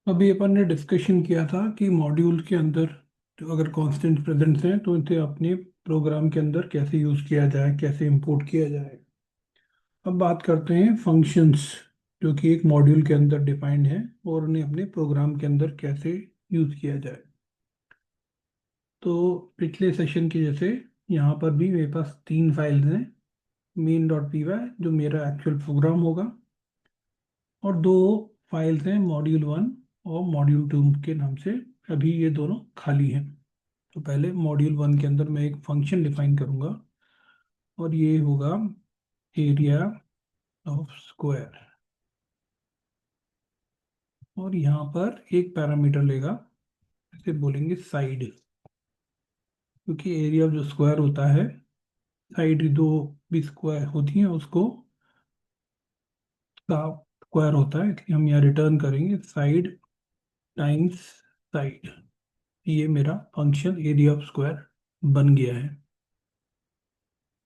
अभी अपन ने डिस्कशन किया था कि मॉड्यूल के अंदर जो अगर कांस्टेंट प्रेजेंट्स हैं तो इसे अपने प्रोग्राम के अंदर कैसे यूज किया जाए, कैसे इंपोर्ट किया जाए। अब बात करते हैं फंक्शंस जो कि एक मॉड्यूल के अंदर डिफाइंड है और उन्हें अपने प्रोग्राम के अंदर कैसे यूज किया जाए। तो पिछले सेशन के जैसे यहाँ पर भी मेरे पास तीन फाइल्स हैं। main.py जो मेरा एक्चुअल प्रोग्राम होगा, और दो फाइल्स हैं मॉड्यूल वन और मॉड्यूल टू के नाम से। अभी ये दोनों खाली हैं। तो पहले मॉड्यूल वन के अंदर मैं एक फंक्शन डिफाइन करूंगा और ये होगा एरिया ऑफ स्क्वायर। और यहाँ पर एक पैरामीटर लेगा, इसे बोलेंगे साइड, क्योंकि एरिया जो स्क्वायर होता है, साइड दो भी स्क्वायर होती हैं उसको का स्क्वायर होता है, इसलिए हम यहाँ रिटर्न करेंगे साइड टाइम्स साइड। ये मेरा फंक्शन एरिया ऑफ स्क्वायर बन गया है।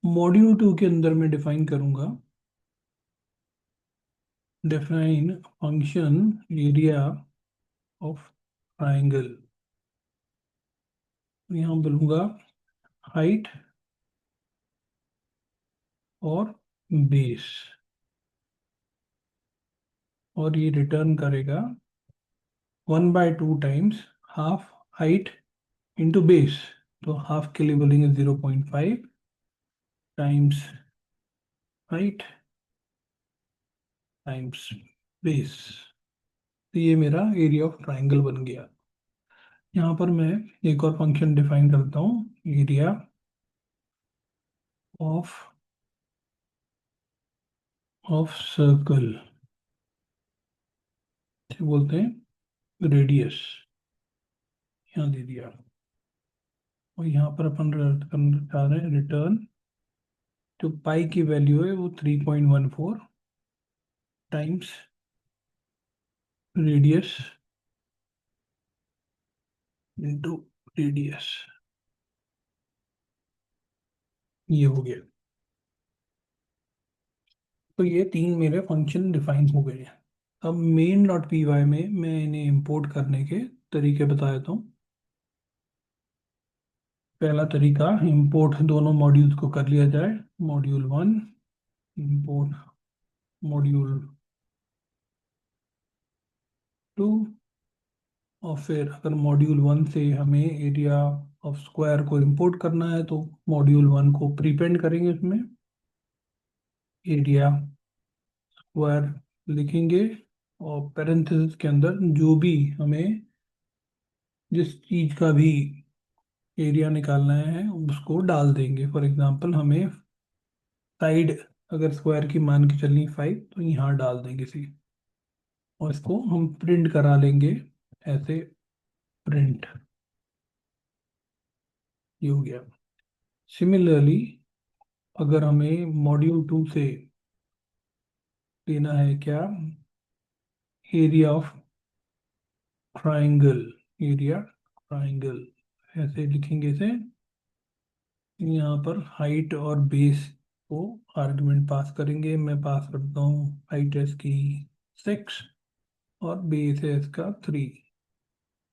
मॉड्यूल टू के अंदर मैं डिफाइन करूंगा, define function area of triangle. यहाँ बोलूंगा हाइट और बेस, और ये रिटर्न करेगा 1/2 times half height into base. तो हाफ के लिए बोलेंगे 0.5 टाइम्स हाइट टाइम्स बेस। तो ये मेरा एरिया ऑफ ट्राइंगल बन गया। यहाँ पर मैं एक और फंक्शन डिफाइन करता हूँ, एरिया ऑफ सर्कल, बोलते हैं रेडियस। यहाँ दे दिया। और यहाँ पर अपन करना चाह रहे हैं रिटर्न, जो पाई की वैल्यू है वो 3.14 टाइम्स रेडियस इंटू रेडियस। ये हो गया। तो ये तीन मेरे फंक्शन डिफाइन हो गए हैं। अब main.py में मैं इन्हें इंपोर्ट करने के तरीके बता देता हूँ। पहला तरीका, इंपोर्ट दोनों मॉड्यूल्स को कर लिया जाए। Module one import module to. और फिर अगर मॉड्यूल वन से हमें एरिया ऑफ स्क्वायर को इंपोर्ट करना है तो मॉड्यूल वन को प्रीपेंड करेंगे, उसमें एरिया स्क्वायर लिखेंगे, और पैरेंथेसिस के अंदर जो भी हमें जिस चीज का भी एरिया निकालना है उसको डाल देंगे। फॉर एग्जांपल हमें साइड अगर स्क्वायर की मान के चलनी 5 तो यहाँ डाल देंगे सी, और इसको हम प्रिंट करा लेंगे ऐसे, प्रिंट। ये हो गया। सिमिलरली अगर हमें मॉड्यूल टू से लेना है क्या, area of triangle, area triangle ऐसे लिखेंगे इसे। यहाँ पर हाइट और बेस को आर्गुमेंट पास करेंगे। मैं पास करता हूँ हाइट है इसकी 6 और बेस है इसका 3।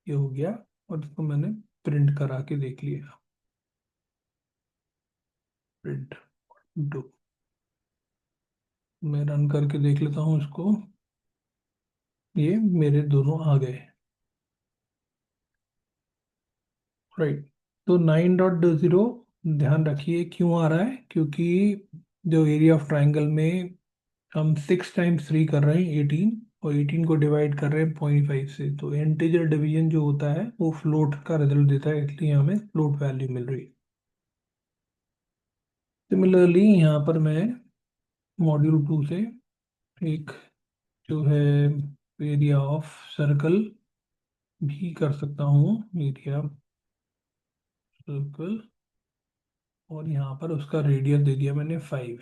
ये हो गया। और इसको मैंने प्रिंट करा के देख लिया, प्रिंट दो। मैं रन करके देख लेता हूँ इसको। ये मेरे दोनों आ गए, राइट। तो 9.0 ध्यान रखिए क्यों आ रहा है, क्योंकि जो एरिया ऑफ ट्राइंगल में हम 6 टाइम्स 3 कर रहे हैं 18, और 18 को डिवाइड कर रहे हैं 0.5 से, तो इंटीजर डिवीजन जो होता है वो फ्लोट का रिजल्ट देता है, इसलिए हमें फ्लोट वैल्यू मिल रही है। सिमिलरली यहाँ पर मैं मॉड्यूल टू से एक जो है एरिया ऑफ सर्कल भी कर सकता हूँ, एरिया सर्कल, और यहाँ पर उसका रेडियस दे दिया मैंने 5।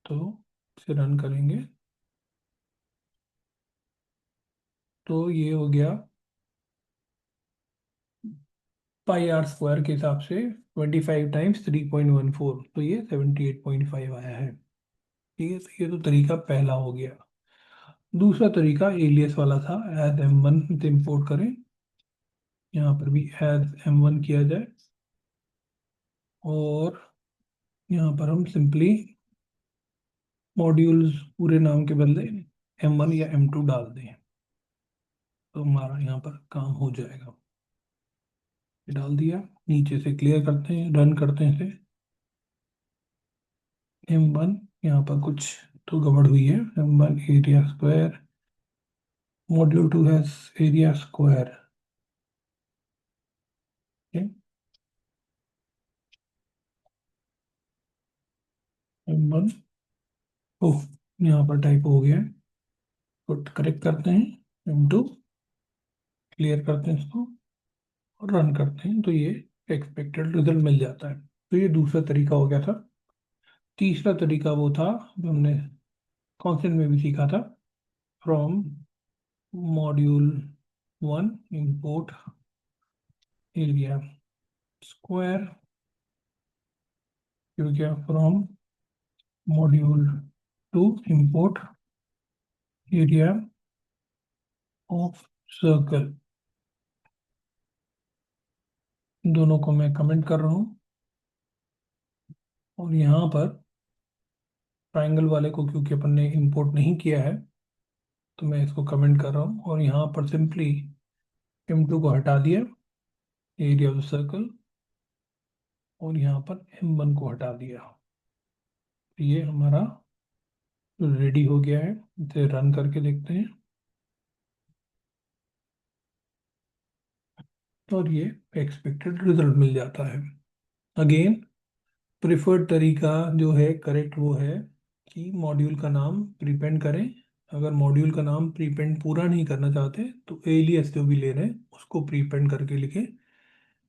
तो इसे रन करेंगे तो ये हो गया पाई आर स्क्वायर के हिसाब से 25 टाइम्स 3.14, तो ये 78.5 आया है। ठीक है, तो ये तो तरीका पहला हो गया। दूसरा तरीका एलियस वाला था, एज M1 से इंपोर्ट करें। यहाँ पर भी एज M1 किया जाए, और यहाँ पर हम सिंपली मॉड्यूल्स पूरे नाम के बदले M1 या M2 डाल दें, तो हमारा यहाँ पर काम हो जाएगा। ये डाल दिया, नीचे से क्लियर करते हैं, रन करते हैं इसे। M1 यहाँ पर कुछ तो गड़बड़ हुई है। M1 area square, module 2 has area square. M1, ओह, यहाँ पर टाइप हो गया है, तो करेक्ट करते हैं। M2 क्लियर करते हैं इसको और रन करते हैं, तो ये एक्सपेक्टेड रिजल्ट मिल जाता है। तो ये दूसरा तरीका हो गया था। तीसरा तरीका वो था जो हमने कॉन्सेप्ट में भी सीखा था, from module 1 import area square. हो गया from module 2 import area of circle. दोनों को मैं कमेंट कर रहा हूँ, और यहाँ पर ट्राइंगल वाले को क्योंकि अपन ने इंपोर्ट नहीं किया है, तो मैं इसको कमेंट कर रहा हूँ, और यहाँ पर सिंपली M2 को हटा दिया, एरिया ऑफ सर्कल, और यहाँ पर M1 को हटा दिया। ये हमारा रेडी हो गया है। इसे रन करके देखते हैं, और ये एक्सपेक्टेड रिजल्ट मिल जाता है। अगेन प्रिफर्ड तरीका जो है करेक्ट वो है कि मॉड्यूल का नाम प्रीपेंड करें। अगर मॉड्यूल का नाम प्रीपेंड पूरा नहीं करना चाहते तो एलियस जो भी ले रहे हैं उसको प्रीपेंड करके लिखें।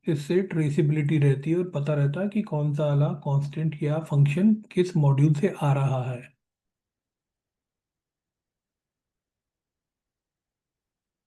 इससे ट्रेसिबिलिटी रहती है और पता रहता है कि कौन सा वाला कांस्टेंट या फंक्शन किस मॉड्यूल से आ रहा है।